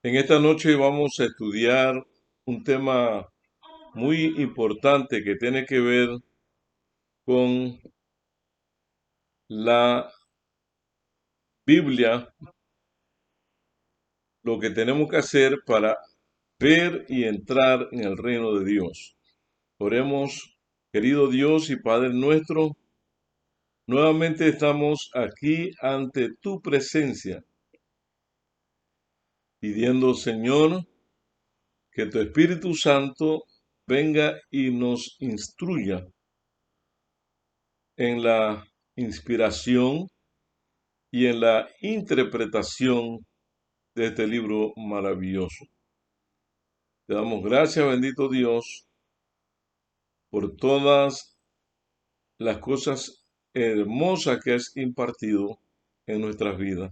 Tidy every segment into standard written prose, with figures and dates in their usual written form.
En esta noche vamos a estudiar un tema muy importante que tiene que ver con la Biblia, lo que tenemos que hacer para ver y entrar en el reino de Dios. Oremos, querido Dios y Padre nuestro, nuevamente estamos aquí ante tu presencia, pidiendo, Señor, que tu Espíritu Santo venga y nos instruya en la inspiración y en la interpretación de este libro maravilloso. Te damos gracias, bendito Dios, por todas las cosas hermosas que has impartido en nuestras vidas,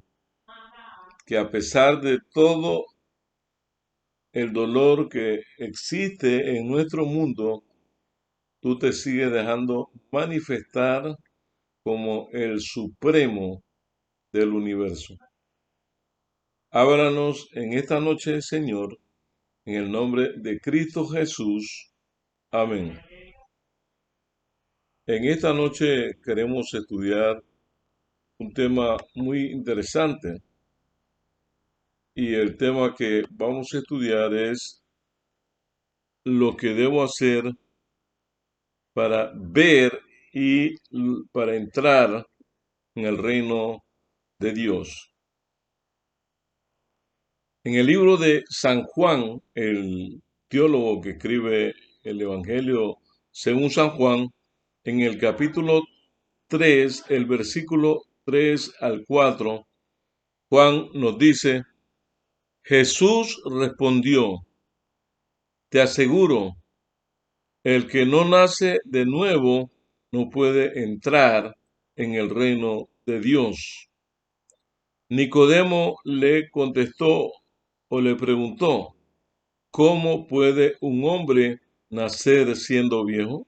que a pesar de todo el dolor que existe en nuestro mundo, tú te sigues dejando manifestar como el supremo del universo. Háblanos en esta noche, Señor, en el nombre de Cristo Jesús. Amén. En esta noche queremos estudiar un tema muy interesante y el tema que vamos a estudiar es lo que debo hacer para ver y para entrar en el reino de Dios. En el libro de San Juan, el teólogo que escribe el Evangelio según San Juan, en el capítulo 3, el versículo 3 al 4, Juan nos dice: Jesús respondió, te aseguro, el que no nace de nuevo no puede entrar en el reino de Dios. Nicodemo le contestó o le preguntó, ¿cómo puede un hombre nacer siendo viejo?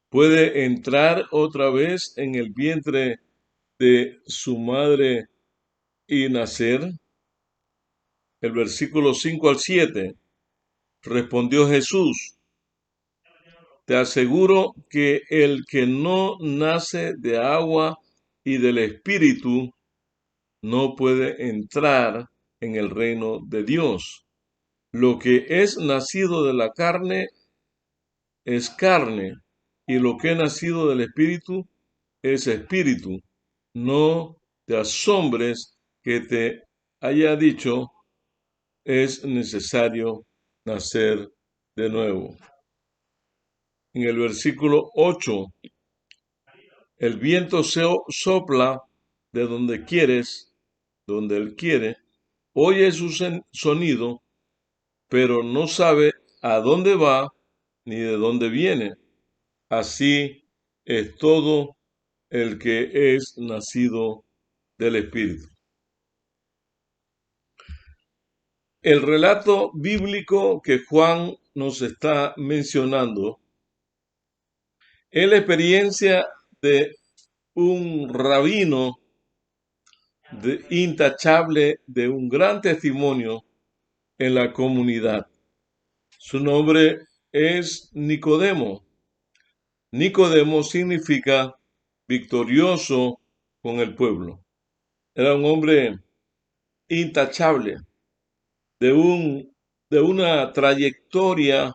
¿Puede entrar otra vez en el vientre de su madre y nacer? El versículo 5 al 7. Respondió Jesús, te aseguro que el que no nace de agua y del Espíritu no puede entrar en el reino de Dios. Lo que es nacido de la carne es carne, y lo que es nacido del Espíritu es espíritu. No te asombres que te haya dicho, es necesario nacer de nuevo. En el versículo 8, el viento sopla de donde quieres, donde él quiere, oye su sonido, pero no sabe a dónde va ni de dónde viene. Así es todo el que es nacido del Espíritu. El relato bíblico que Juan nos está mencionando es la experiencia de un rabino intachable, de un gran testimonio en la comunidad. Su nombre es Nicodemo. Nicodemo significa victorioso con el pueblo. Era un hombre intachable, de, de una trayectoria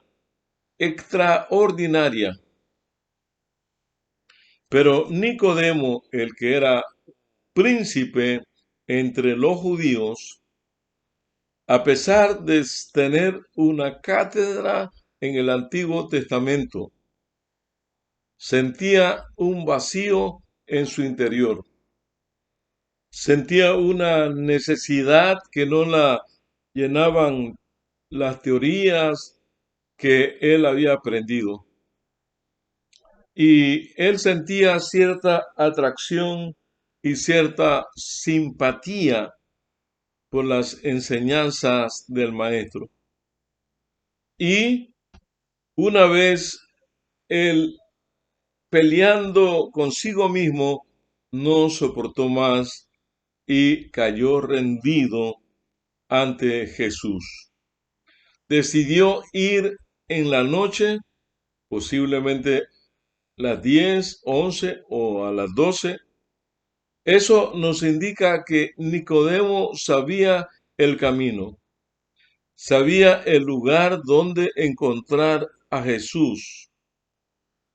extraordinaria. Pero Nicodemo, el que era príncipe entre los judíos, a pesar de tener una cátedra en el Antiguo Testamento, sentía un vacío en su interior. Sentía una necesidad que no la llenaban las teorías que él había aprendido. Y él sentía cierta atracción y cierta simpatía por las enseñanzas del maestro. Y una vez él, peleando consigo mismo, no soportó más y cayó rendido ante Jesús. Decidió ir en la noche, posiblemente las 10, 11 o a las 12. Eso nos indica que Nicodemo sabía el camino, sabía el lugar donde encontrar a Jesús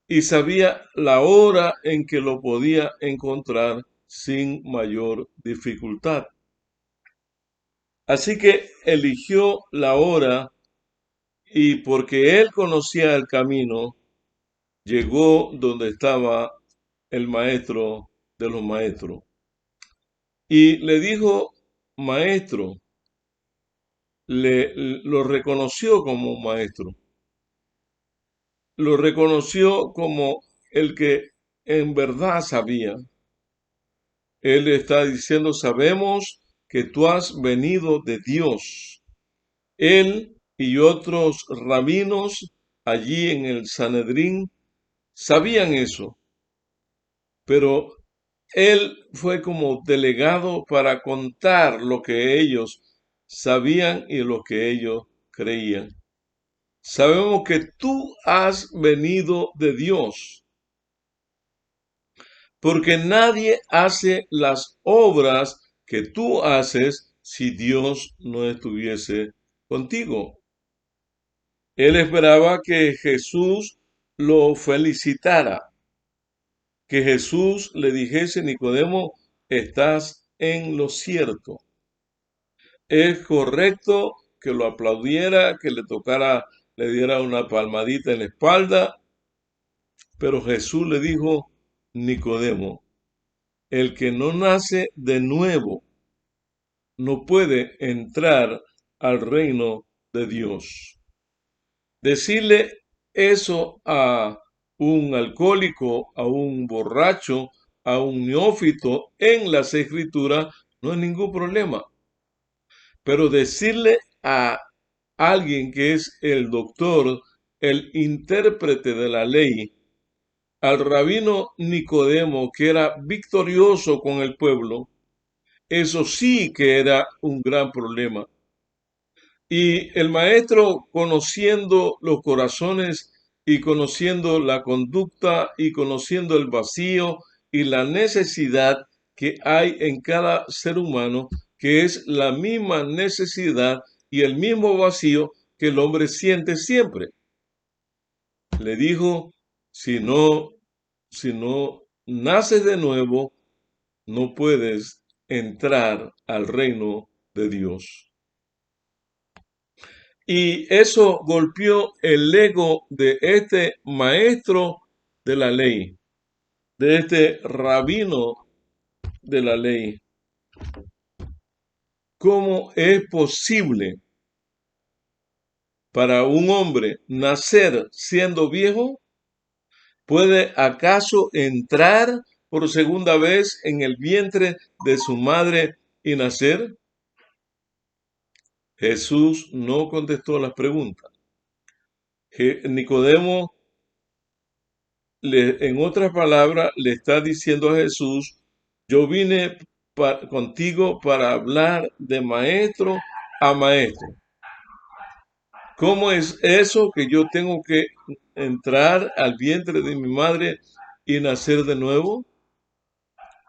y sabía la hora en que lo podía encontrar sin mayor dificultad. Así que eligió la hora y porque él conocía el camino, llegó donde estaba el maestro de los maestros. Y le dijo, maestro, lo reconoció como un maestro, lo reconoció como el que en verdad sabía. Él está diciendo, sabemos que tú has venido de Dios. Él y otros rabinos allí en el Sanedrín sabían eso, pero él fue como delegado para contar lo que ellos sabían y lo que ellos creían. Sabemos que tú has venido de Dios, porque nadie hace las obras que tú haces si Dios no estuviese contigo. Él esperaba que Jesús lo felicitara, que Jesús le dijese, Nicodemo, estás en lo cierto. Es correcto que lo aplaudiera, que le tocara, le diera una palmadita en la espalda, pero Jesús le dijo, Nicodemo, el que no nace de nuevo no puede entrar al reino de Dios. Decirle eso a un alcohólico, a un borracho, a un neófito en las escrituras no es ningún problema. Pero decirle a alguien que es el doctor, el intérprete de la ley, al rabino Nicodemo, que era victorioso con el pueblo, eso sí que era un gran problema. Y el maestro, conociendo los corazones y conociendo la conducta y conociendo el vacío y la necesidad que hay en cada ser humano, que es la misma necesidad y el mismo vacío que el hombre siente siempre, le dijo, si no, si no naces de nuevo, no puedes entrar al reino de Dios. Y eso golpeó el ego de este maestro de la ley, de este rabino de la ley. ¿Cómo es posible para un hombre nacer siendo viejo? ¿Puede acaso entrar por segunda vez en el vientre de su madre y nacer? Jesús no contestó las preguntas. Nicodemo, en otras palabras, le está diciendo a Jesús, yo vine contigo para hablar de maestro a maestro. ¿Cómo es eso que yo tengo que entrar al vientre de mi madre y nacer de nuevo?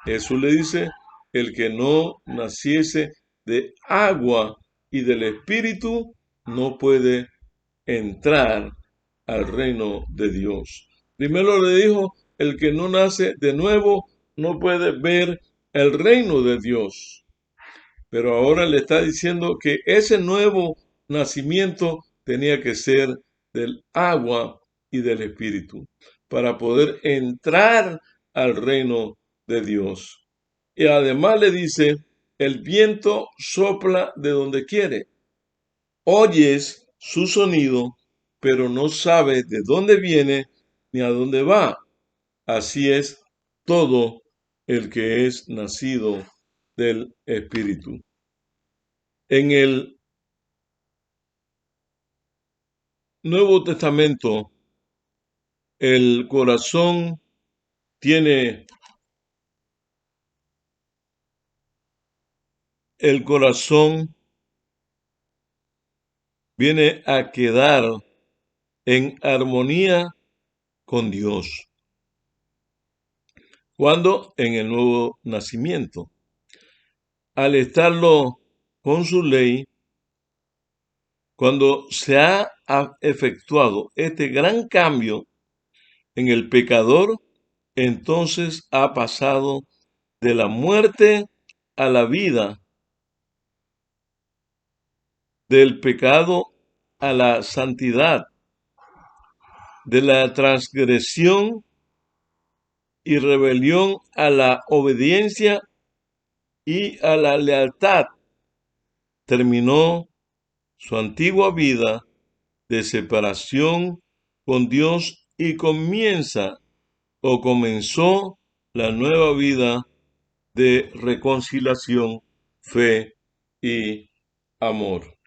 Jesús le dice, el que no naciese de agua y del Espíritu no puede entrar al reino de Dios. Primero le dijo, el que no nace de nuevo no puede ver el reino de Dios. Pero ahora le está diciendo que ese nuevo nacimiento tenía que ser del agua y del Espíritu para poder entrar al reino de Dios. Y además le dice, el viento sopla de donde quiere. Oyes su sonido, pero no sabes de dónde viene ni a dónde va. Así es todo el que es nacido del Espíritu. En el Nuevo Testamento, el corazón tiene el corazón viene a quedar en armonía con Dios. ¿Cuándo? En el nuevo nacimiento. Al estarlo con su ley, cuando se ha efectuado este gran cambio en el pecador, entonces ha pasado de la muerte a la vida, del pecado a la santidad, de la transgresión y rebelión a la obediencia y a la lealtad. Terminó su antigua vida de separación con Dios y comenzó la nueva vida de reconciliación, fe y amor.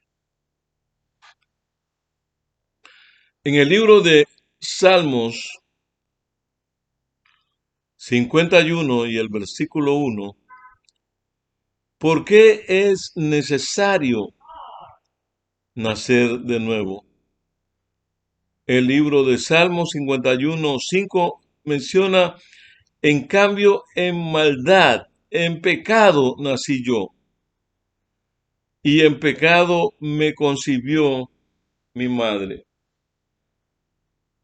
En el libro de Salmos 51 y el versículo 1, ¿por qué es necesario nacer de nuevo? El libro de Salmos 51:5 menciona: en cambio, en maldad, en pecado nací yo, y en pecado me concibió mi madre.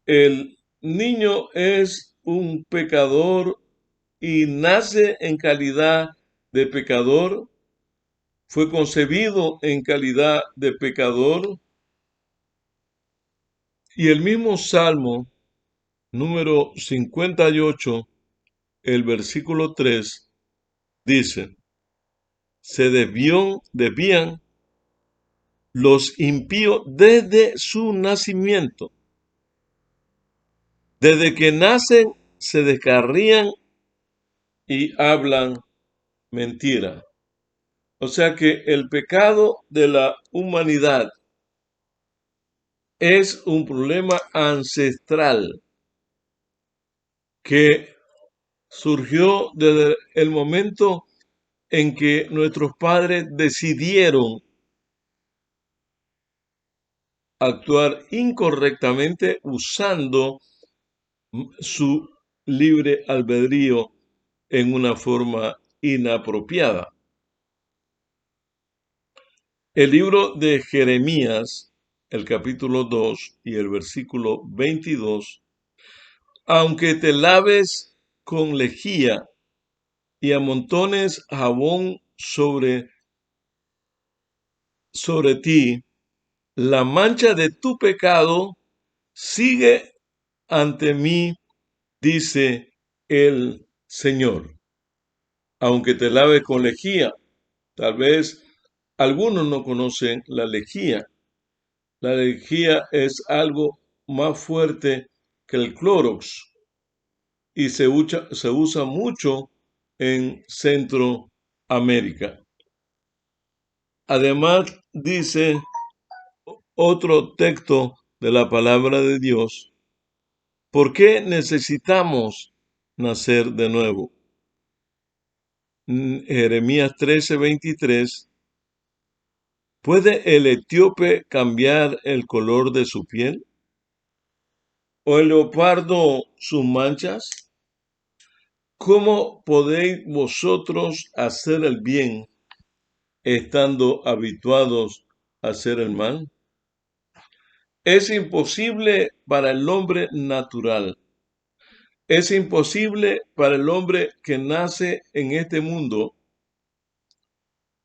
El niño es un pecador y nace en calidad de pecador, fue concebido en calidad de pecador, y el mismo Salmo número 58, el versículo 3, dice: se desvían los impíos desde su nacimiento. Desde que nacen se descarrían y hablan mentira. O sea que el pecado de la humanidad es un problema ancestral que surgió desde el momento en que nuestros padres decidieron actuar incorrectamente usando su libre albedrío en una forma inapropiada. El libro de Jeremías, el capítulo 2 y el versículo 22, aunque te laves con lejía y amontones jabón sobre ti, la mancha de tu pecado sigue ante mí, dice el Señor. Aunque te laves con lejía, tal vez algunos no conocen la lejía. La lejía es algo más fuerte que el Clorox y se usa mucho en Centroamérica. Además, dice otro texto de la palabra de Dios: ¿por qué necesitamos nacer de nuevo? Jeremías 13:23, ¿puede el etíope cambiar el color de su piel? ¿O el leopardo sus manchas? ¿Cómo podéis vosotros hacer el bien estando habituados a hacer el mal? Es imposible para el hombre natural. Es imposible para el hombre que nace en este mundo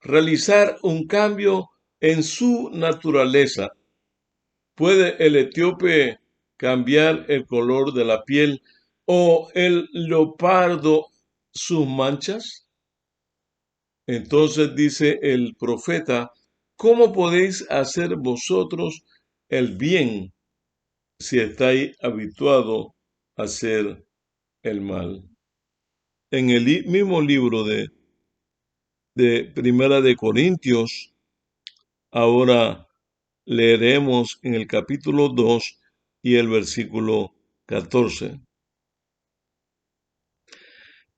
realizar un cambio en su naturaleza. ¿Puede el etíope cambiar el color de la piel o el leopardo sus manchas? Entonces dice el profeta: ¿cómo podéis hacer vosotros el bien si estáis habituados a hacer el mal? En el mismo libro de Primera de Corintios, ahora leeremos en el capítulo 2 y el versículo 14.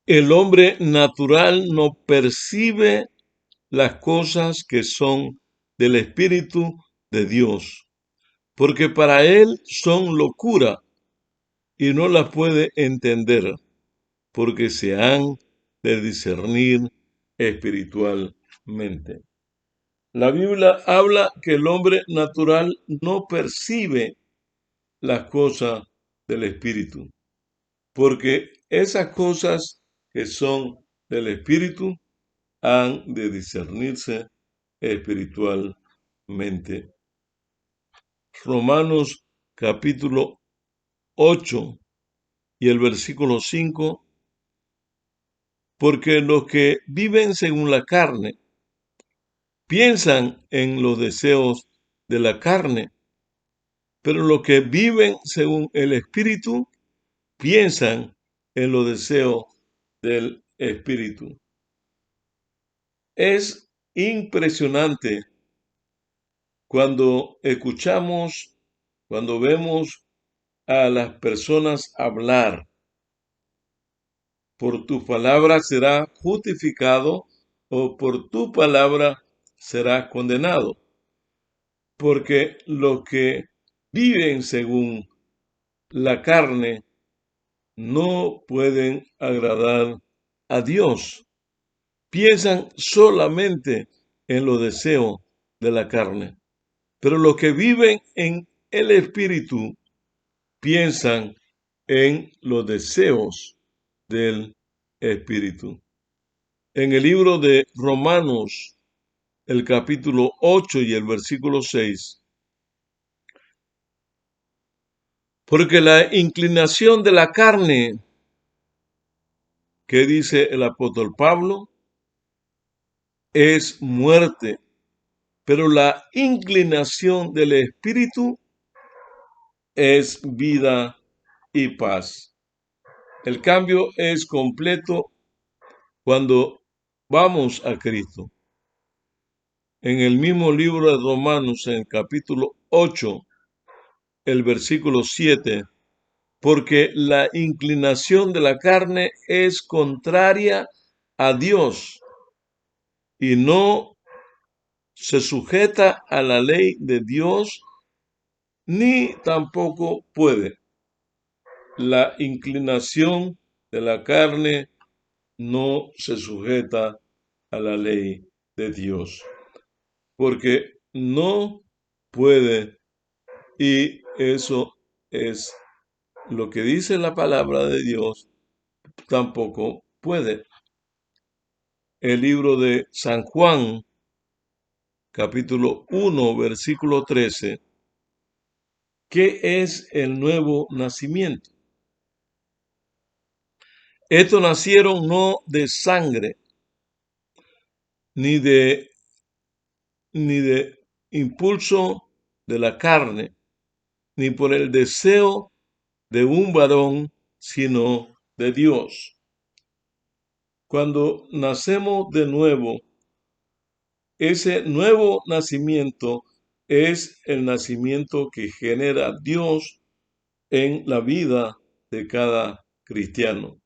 El hombre natural no percibe las cosas que son del Espíritu, de Dios, porque para él son locura y no las puede entender, porque se han de discernir espiritualmente. La Biblia habla que el hombre natural no percibe las cosas del Espíritu, porque esas cosas que son del Espíritu han de discernirse espiritualmente. Romanos capítulo 8 y el versículo 5, porque los que viven según la carne piensan en los deseos de la carne, pero los que viven según el Espíritu piensan en los deseos del Espíritu. Es impresionante cuando escuchamos, cuando vemos a las personas hablar. Por tu palabra será justificado o por tu palabra será condenado. Porque los que viven según la carne no pueden agradar a Dios. Piensan solamente en los deseos de la carne. Pero los que viven en el Espíritu piensan en los deseos del Espíritu. En el libro de Romanos, el capítulo 8 y el versículo 6, porque la inclinación de la carne, que dice el apóstol Pablo, es muerte, pero la inclinación del Espíritu es vida y paz. El cambio es completo cuando vamos a Cristo. En el mismo libro de Romanos, en el capítulo 8, el versículo 7, porque la inclinación de la carne es contraria a Dios y no se sujeta a la ley de Dios, ni tampoco puede. La inclinación de la carne no se sujeta a la ley de Dios, porque no puede, y eso es lo que dice la palabra de Dios, tampoco puede. El libro de San Juan, capítulo 1, versículo 13, ¿qué es el nuevo nacimiento? Estos nacieron no de sangre, ni de impulso de la carne, ni por el deseo de un varón, sino de Dios. Cuando nacemos de nuevo, ese nuevo nacimiento es el nacimiento que genera Dios en la vida de cada cristiano.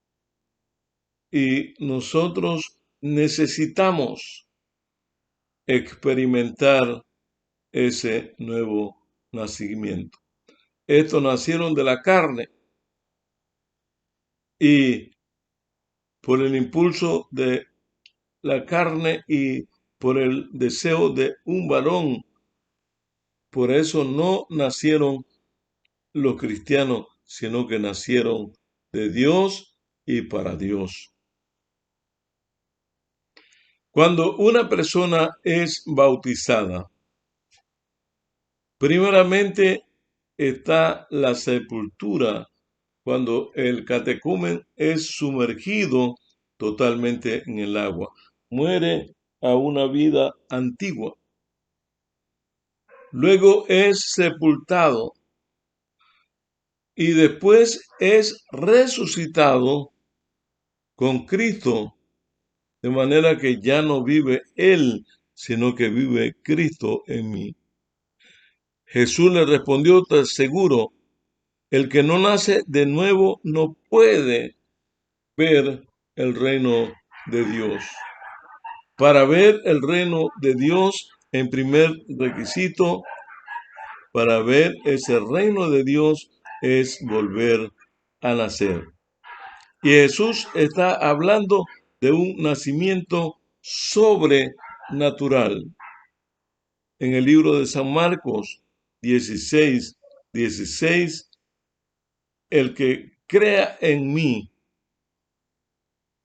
Y nosotros necesitamos experimentar ese nuevo nacimiento. Estos nacieron de la carne y por el impulso de la carne y por el deseo de un varón. Por eso no nacieron los cristianos, sino que nacieron de Dios y para Dios. Cuando una persona es bautizada, primeramente está la sepultura, cuando el catecumen es sumergido totalmente en el agua. Muere a una vida antigua. Luego es sepultado y después es resucitado con Cristo, de manera que ya no vive Él, sino que vive Cristo en mí. Jesús le respondió: te aseguro, el que no nace de nuevo no puede ver el reino de Dios. Para ver el reino de Dios, en primer requisito, para ver ese reino de Dios es volver a nacer. Y Jesús está hablando de un nacimiento sobrenatural. En el libro de San Marcos 16:16, el que crea en mí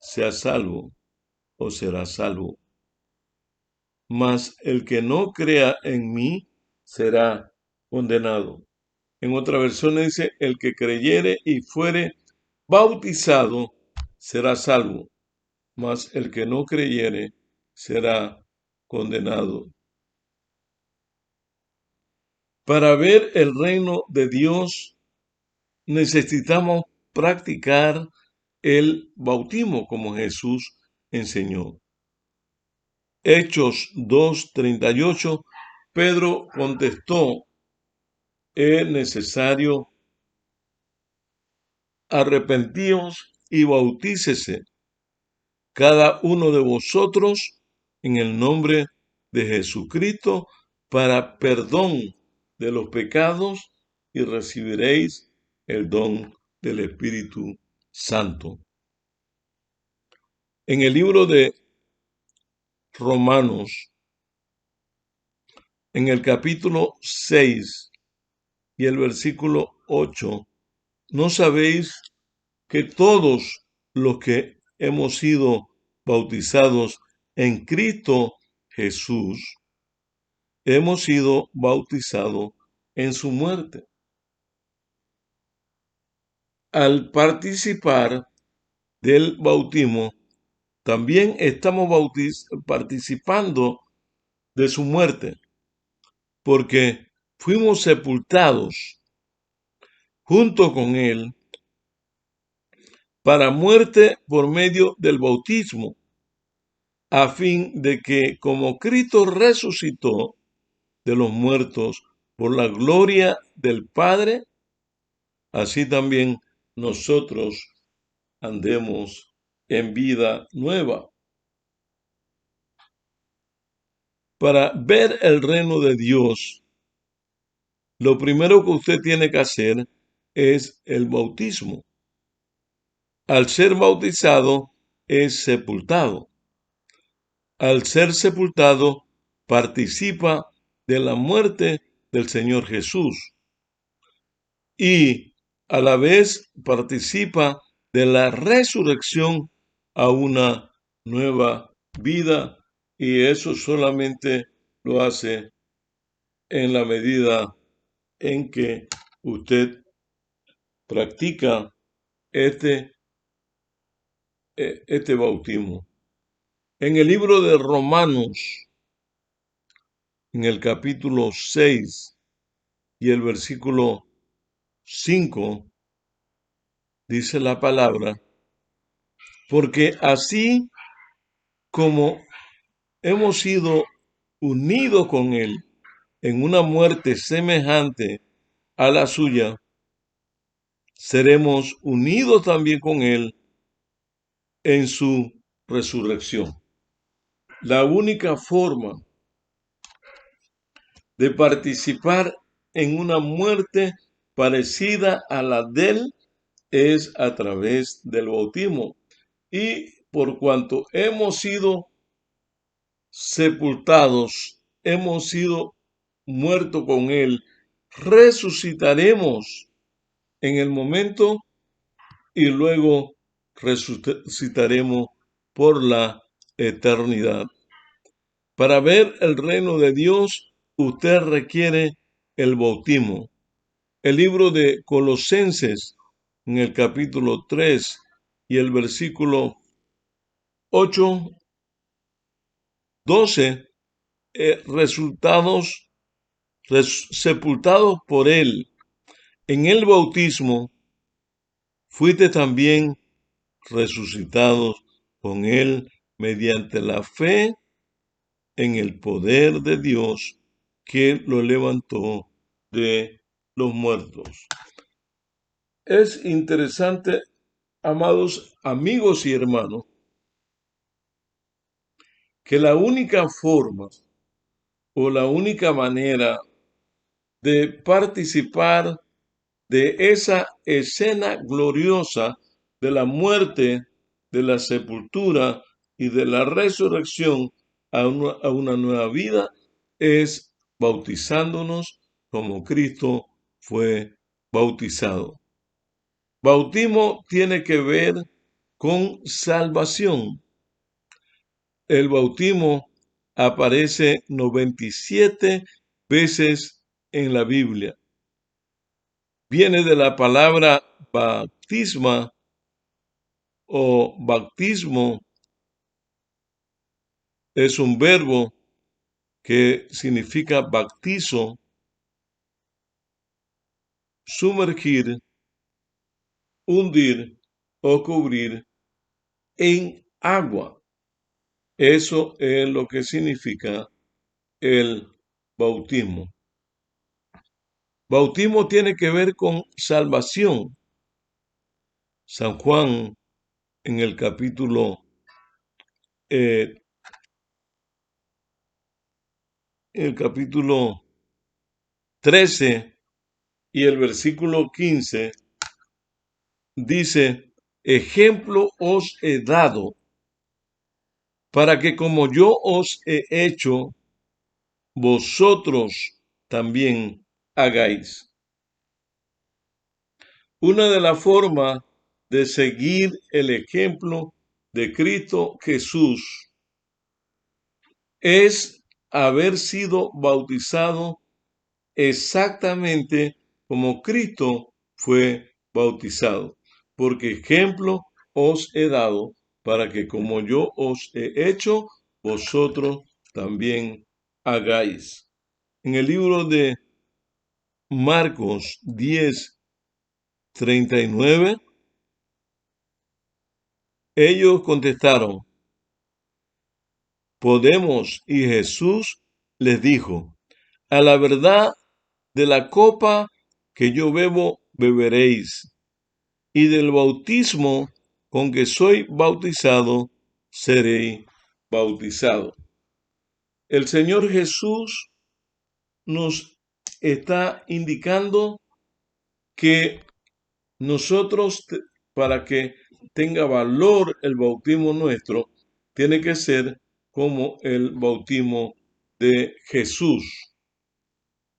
sea salvo o será salvo, mas el que no crea en mí será condenado. En otra versión dice, el que creyere y fuere bautizado será salvo, mas el que no creyere será condenado. Para ver el reino de Dios necesitamos practicar el bautismo como Jesús enseñó. Hechos 2:38, Pedro contestó, es necesario arrepentíos y bautícese cada uno de vosotros en el nombre de Jesucristo para perdón de los pecados y recibiréis el don del Espíritu Santo. En el libro de Romanos, en el capítulo 6 y el versículo 8, ¿no sabéis que todos los que hemos sido bautizados en Cristo Jesús, hemos sido bautizados en su muerte? Al participar del bautismo, también estamos participando de su muerte, porque fuimos sepultados junto con él para muerte por medio del bautismo, a fin de que como Cristo resucitó de los muertos por la gloria del Padre, así también nosotros andemos en vida nueva. Para ver el reino de Dios, lo primero que usted tiene que hacer es el bautismo. Al ser bautizado, es sepultado. Al ser sepultado, participa de la muerte del Señor Jesús y a la vez participa de la resurrección a una nueva vida, y eso solamente lo hace en la medida en que usted practica este bautismo. En el libro de Romanos, en el capítulo 6 y el versículo 5, dice la palabra, porque así como hemos sido unidos con él en una muerte semejante a la suya, seremos unidos también con él en su resurrección. La única forma de participar en una muerte parecida a la de él es a través del bautismo. Y por cuanto hemos sido sepultados, hemos sido muertos con él, resucitaremos en el momento y luego resucitaremos por la eternidad. Para ver el reino de Dios, usted requiere el bautismo. El libro de Colosenses, en el capítulo 3 y el versículo 8, 12, sepultados por él en el bautismo, fuiste también resucitados con él mediante la fe en el poder de Dios que lo levantó de los muertos. Es interesante, amados amigos y hermanos, que la única forma o la única manera de participar de esa escena gloriosa de la muerte, de la sepultura y de la resurrección a una nueva vida es bautizándonos como Cristo fue bautizado. Bautismo tiene que ver con salvación. El bautismo aparece 97 veces en la Biblia. Viene de la palabra bautisma o bautismo. Es un verbo que significa bautizo, sumergir, hundir o cubrir en agua. Eso es lo que significa el bautismo. Bautismo tiene que ver con salvación. San Juan en el capítulo 13 y el versículo 15 dice: ejemplo os he dado para que como yo os he hecho, vosotros también hagáis. Una de las formas de seguir el ejemplo de Cristo Jesús es haber sido bautizado exactamente como Cristo fue bautizado, porque ejemplo os he dado para que como yo os he hecho, vosotros también hagáis. En el libro de Marcos 10:39, ellos contestaron: podemos. Y Jesús les dijo: a la verdad, de la copa que yo bebo, beberéis, y del bautismo con que soy bautizado, seré bautizado. El Señor Jesús nos está indicando que nosotros, para que tenga valor el bautismo nuestro, tiene que ser como el bautismo de Jesús.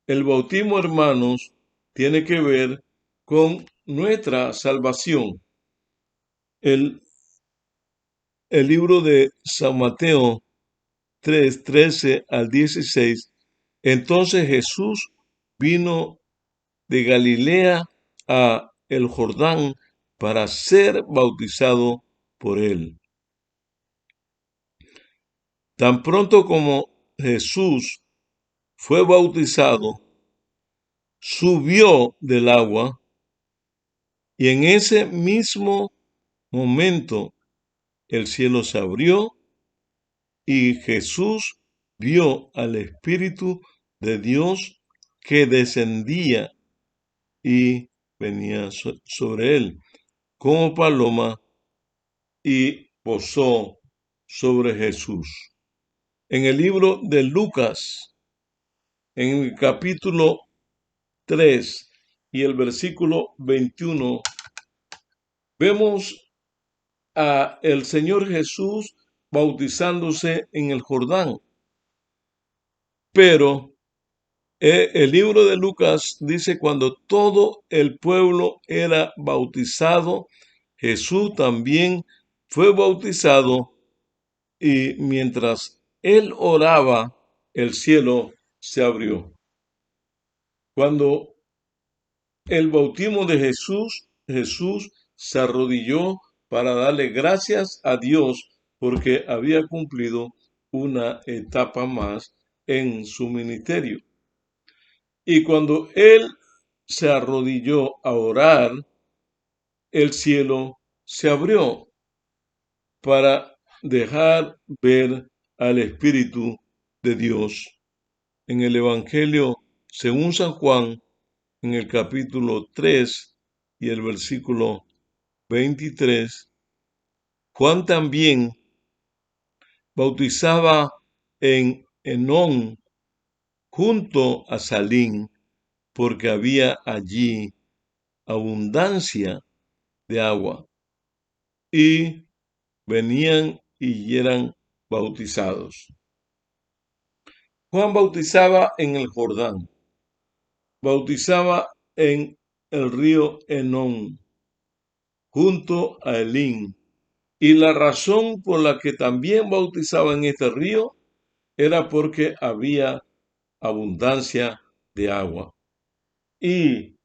El bautismo, hermanos, tiene que ver con nuestra salvación. El libro de San Mateo 3:13 al 16. Entonces Jesús vino de Galilea a el Jordán para ser bautizado por él. Tan pronto como Jesús fue bautizado, subió del agua, y en ese mismo momento el cielo se abrió y Jesús vio al Espíritu de Dios que descendía y venía sobre él como paloma y posó sobre Jesús. En el libro de Lucas, en el capítulo 3 y el versículo 21, vemos a el Señor Jesús bautizándose en el Jordán. Pero el libro de Lucas dice: cuando todo el pueblo era bautizado, Jesús también fue bautizado, y mientras él oraba, el cielo se abrió. Cuando el bautismo de Jesús, Jesús se arrodilló para darle gracias a Dios porque había cumplido una etapa más en su ministerio. Y cuando él se arrodilló a orar, el cielo se abrió para dejar ver al Espíritu de Dios. En el Evangelio según San Juan, en el capítulo 3 y el versículo 23, Juan también bautizaba en Enón junto a Salín, porque había allí abundancia de agua, y venían y eran bautizados. Juan bautizaba en el Jordán, bautizaba en el río Enón, junto a Elín, y la razón por la que también bautizaba en este río era porque había abundancia de agua. Y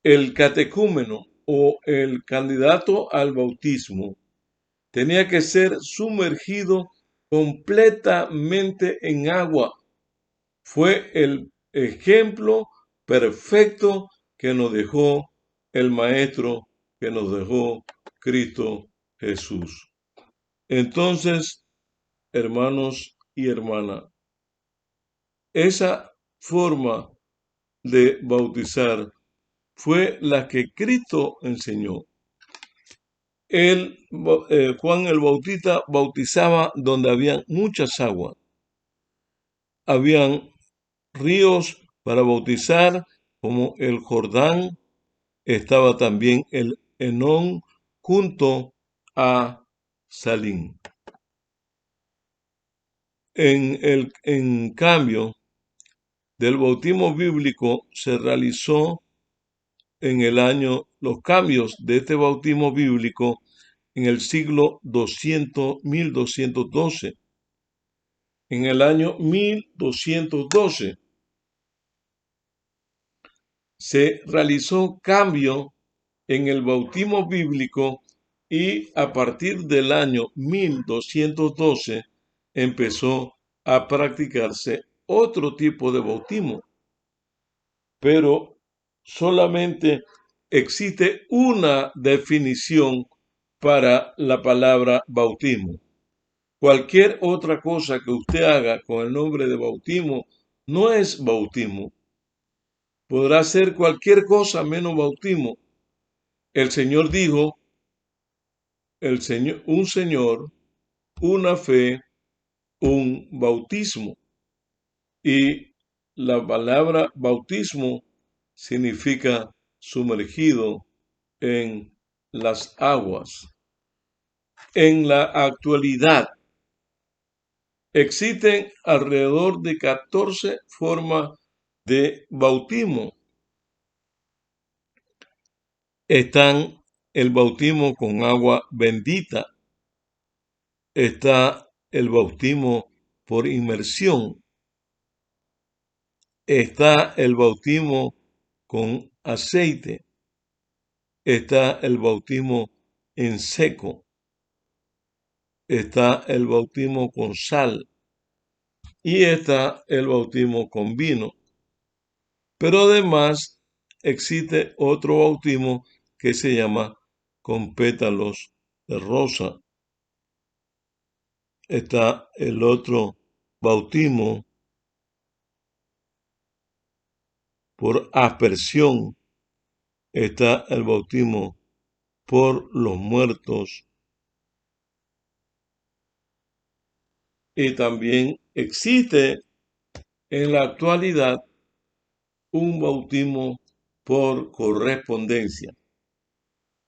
el catecúmeno o el candidato al bautismo tenía que ser sumergido completamente en agua. Fue el ejemplo perfecto que nos dejó el Maestro, que nos dejó Cristo Jesús. Entonces, hermanos y hermanas, esa forma de bautizar fue la que Cristo enseñó. Juan el Bautista bautizaba donde había muchas aguas. Habían ríos para bautizar, como el Jordán, estaba también el Enón junto a Salim. En cambio, del bautismo bíblico se realizó los cambios de este bautismo bíblico en el siglo 1212. En el año 1212 se realizó cambio en el bautismo bíblico y a partir del año 1212 empezó a practicarse otro tipo de bautismo. Pero solamente existe una definición para la palabra bautismo. Cualquier otra cosa que usted haga con el nombre de bautismo no es bautismo. Podrá ser cualquier cosa menos bautismo. El Señor dijo, un Señor, una fe, un bautismo. Y la palabra bautismo significa sumergido en las aguas. En la actualidad existen alrededor de 14 formas de bautismo. Están el bautismo con agua bendita, está el bautismo por inmersión, está el bautismo con aceite, está el bautismo en seco, está el bautismo con sal y está el bautismo con vino. Pero además existe otro bautismo que se llama con pétalos de rosa. Está el otro bautismo por aspersión. Está el bautismo por los muertos. Y también existe en la actualidad un bautismo por correspondencia.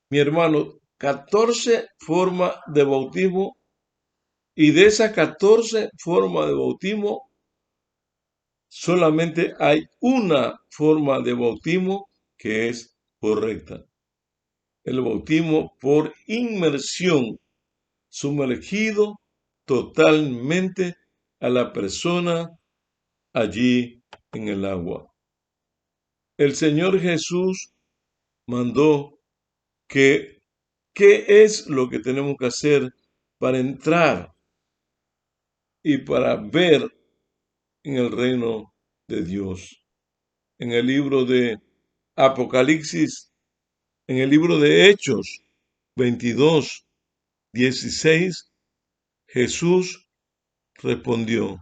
Mi hermano, 14 formas de bautismo, y de esas 14 formas de bautismo, solamente hay una forma de bautismo que es correcta. El bautismo por inmersión, sumergido totalmente a la persona allí en el agua. El Señor Jesús mandó ¿qué es lo que tenemos que hacer para entrar y para ver en el reino de Dios? En el libro de Apocalipsis, en el libro de Hechos 22:16, Jesús respondió,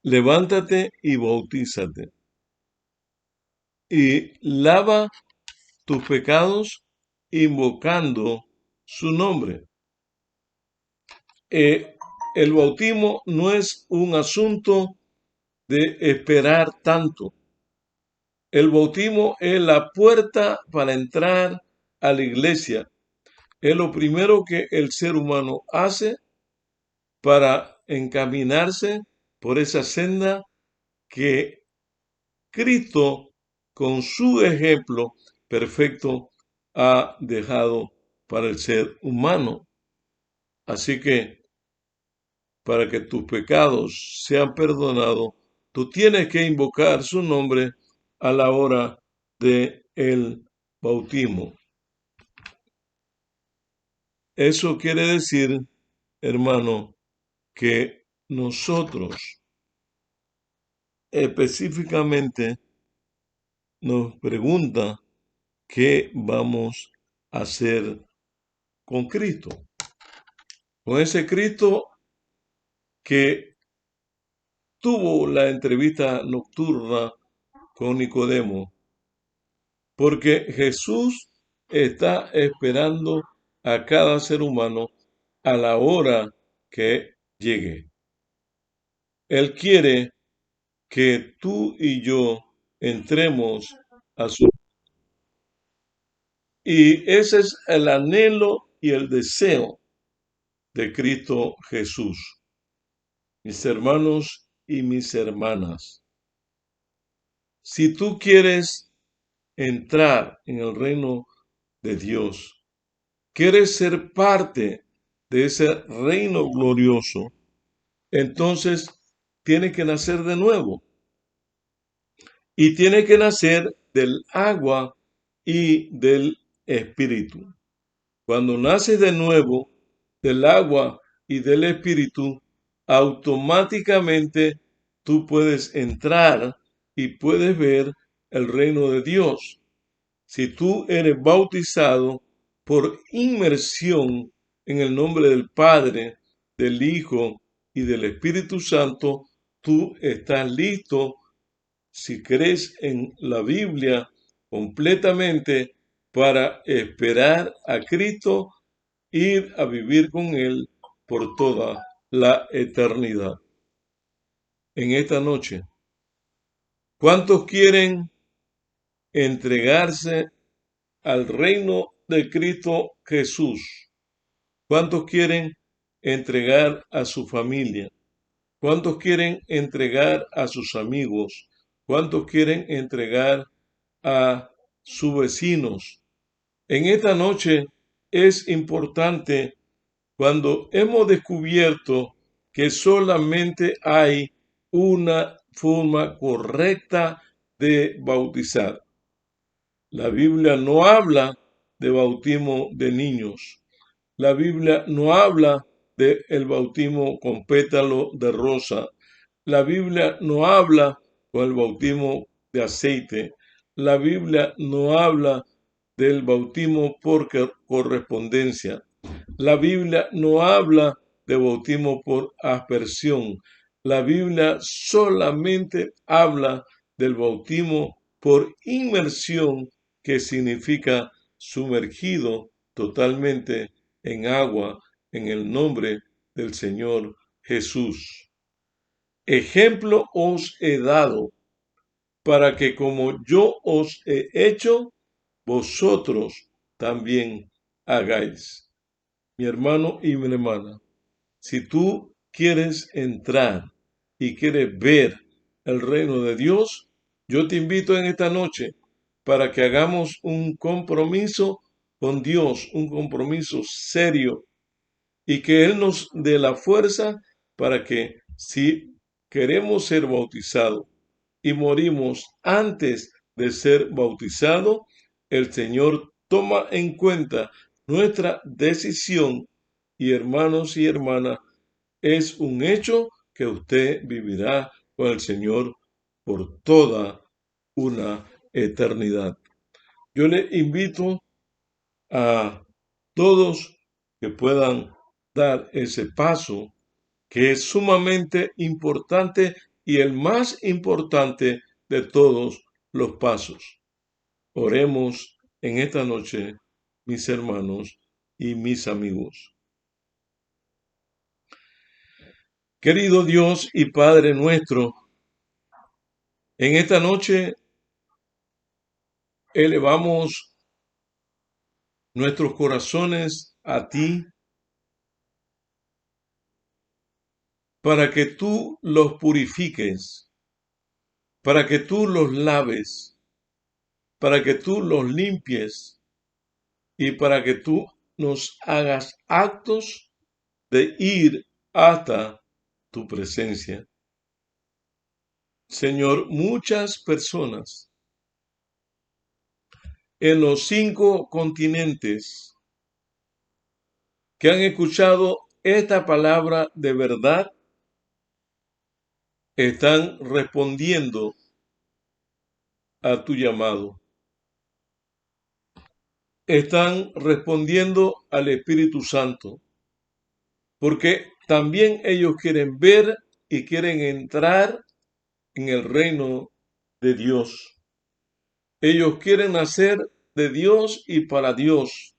levántate y bautízate y lava tus pecados invocando su nombre. El bautismo no es un asunto de esperar tanto. El bautismo es la puerta para entrar a la iglesia. Es lo primero que el ser humano hace para encaminarse por esa senda que Cristo, con su ejemplo perfecto, ha dejado para el ser humano. Así que para que tus pecados sean perdonados, tú tienes que invocar su nombre a la hora de el bautismo. Eso quiere decir, hermano, que nosotros específicamente nos pregunta qué vamos a hacer con Cristo. Con ese Cristo que tuvo la entrevista nocturna con Nicodemo, porque Jesús está esperando a cada ser humano a la hora que llegue. Él quiere que tú y yo entremos a su... Y ese es el anhelo y el deseo de Cristo Jesús. Mis hermanos y mis hermanas, si tú quieres entrar en el reino de Dios, quieres ser parte de ese reino glorioso, entonces tiene que nacer de nuevo. Y tiene que nacer del agua y del espíritu. Cuando naces de nuevo del agua y del espíritu, automáticamente tú puedes entrar y puedes ver el reino de Dios. Si tú eres bautizado por inmersión en el nombre del Padre, del Hijo y del Espíritu Santo, tú estás listo, si crees en la Biblia completamente, para esperar a Cristo, ir a vivir con Él por toda la eternidad. En esta noche, ¿cuántos quieren entregarse al reino de Cristo Jesús? ¿Cuántos quieren entregar a su familia? ¿Cuántos quieren entregar a sus amigos? ¿Cuántos quieren entregar a sus vecinos? En esta noche es importante, cuando hemos descubierto que solamente hay una forma correcta de bautizar. La Biblia no habla de bautismo de niños. La Biblia no habla del bautismo con pétalo de rosa. La Biblia no habla con el bautismo de aceite. La Biblia no habla del bautismo por correspondencia. La Biblia no habla de bautismo por aspersión. La Biblia solamente habla del bautismo por inmersión, que significa sumergido totalmente en agua en el nombre del Señor Jesús. Ejemplo os he dado para que como yo os he hecho, vosotros también hagáis. Mi hermano y mi hermana, si tú quieres entrar y quieres ver el reino de Dios, yo te invito en esta noche para que hagamos un compromiso con Dios, un compromiso serio, y que Él nos dé la fuerza para que, si queremos ser bautizados y morimos antes de ser bautizados, el Señor toma en cuenta nuestra decisión. Y hermanos y hermanas, es un hecho que usted vivirá con el Señor por toda una eternidad. Yo le invito a todos que puedan dar ese paso, que es sumamente importante y el más importante de todos los pasos. Oremos en esta noche, mis hermanos y mis amigos. Querido Dios y Padre nuestro, en esta noche elevamos nuestros corazones a ti para que tú los purifiques, para que tú los laves, para que tú los limpies y para que tú nos hagas actos de ir hasta tu presencia. Señor, muchas personas en los 5 continentes que han escuchado esta palabra de verdad están respondiendo a tu llamado. Están respondiendo al Espíritu Santo, porque también ellos quieren ver y quieren entrar en el reino de Dios. Ellos quieren nacer de Dios y para Dios.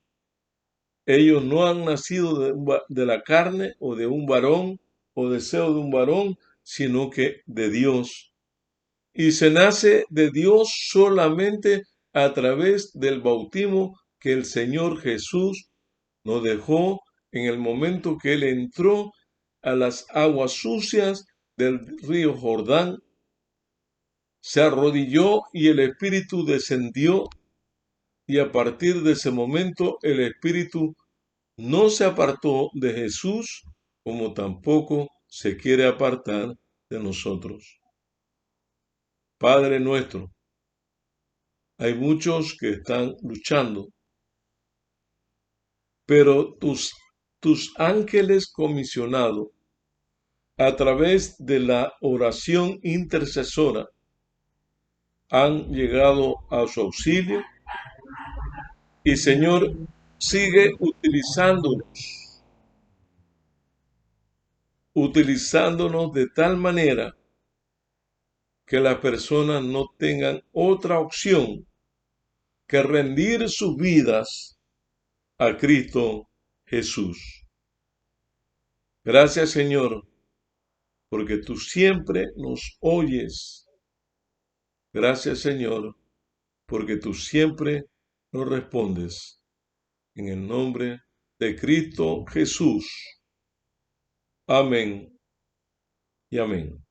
Ellos no han nacido de la carne o de un varón o deseo de un varón, sino que de Dios. Y se nace de Dios solamente a través del bautismo que el Señor Jesús nos dejó en el momento que Él entró a las aguas sucias del río Jordán, se arrodilló y el Espíritu descendió, y a partir de ese momento el Espíritu no se apartó de Jesús, como tampoco se quiere apartar de nosotros. Padre nuestro, hay muchos que están luchando, pero tus ángeles comisionados, a través de la oración intercesora, han llegado a su auxilio y Señor, sigue utilizándonos de tal manera que las personas no tengan otra opción que rendir sus vidas a Cristo Jesús. Gracias, Señor, porque tú siempre nos oyes. Gracias, Señor, porque tú siempre nos respondes. En el nombre de Cristo Jesús. Amén y amén.